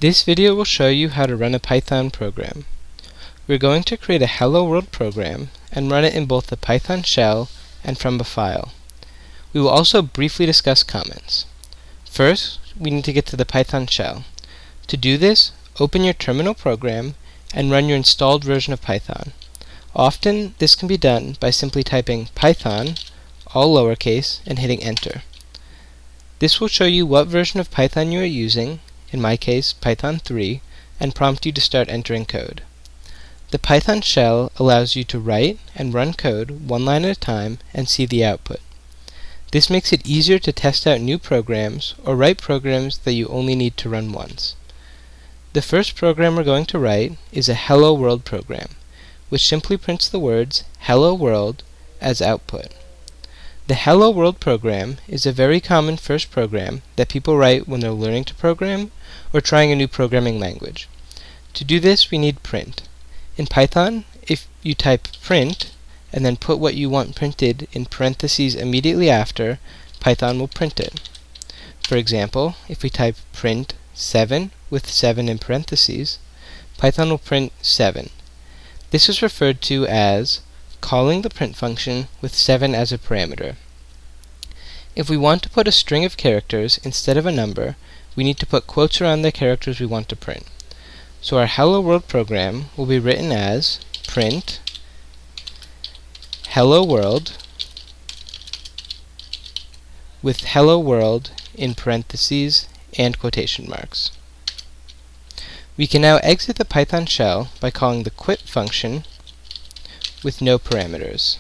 This video will show you how to run a Python program. We're going to create a Hello World program and run it in both the Python shell and from a file. We will also briefly discuss comments. First, we need to get to the Python shell. To do this, open your terminal program and run your installed version of Python. Often, this can be done by simply typing Python, all lowercase, and hitting enter. This will show you what version of Python you are using, in my case Python 3, and prompt you to start entering code. The Python shell allows you to write and run code one line at a time and see the output. This makes it easier to test out new programs or write programs that you only need to run once. The first program we're going to write is a Hello World program, which simply prints the words Hello World as output. The Hello World program is a very common first program that people write when they're learning to program or trying a new programming language. To do this, we need print. In Python, if you type print and then put what you want printed in parentheses immediately after, Python will print it. For example, if we type print 7 with 7 in parentheses, Python will print 7. This is referred to as calling the print function with 7 as a parameter. If we want to put a string of characters instead of a number, we need to put quotes around the characters we want to print. So our Hello World program will be written as print Hello World with Hello World in parentheses and quotation marks. We can now exit the Python shell by calling the quit function with no parameters.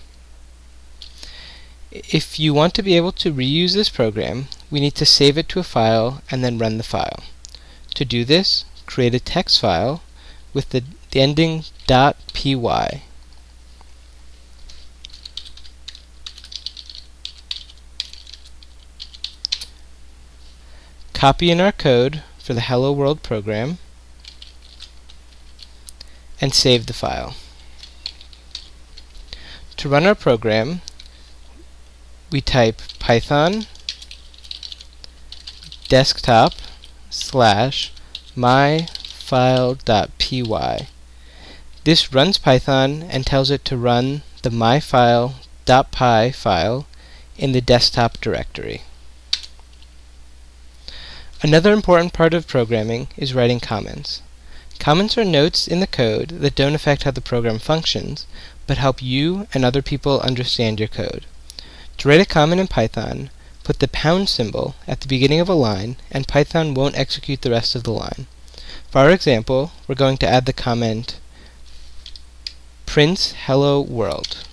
If you want to be able to reuse this program, we need to save it to a file and then run the file. To do this, create a text file with the ending .py. Copy in our code for the Hello World program and save the file. To run our program, we type Python desktop / myfile.py. This runs Python and tells it to run the myfile.py file in the desktop directory. Another important part of programming is writing comments. Comments are notes in the code that don't affect how the program functions, but help you and other people understand your code. To write a comment in Python, put the pound symbol at the beginning of a line, and Python won't execute the rest of the line. For our example, we're going to add the comment prints Hello World.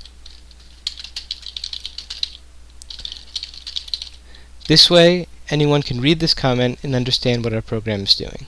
This way, anyone can read this comment and understand what our program is doing.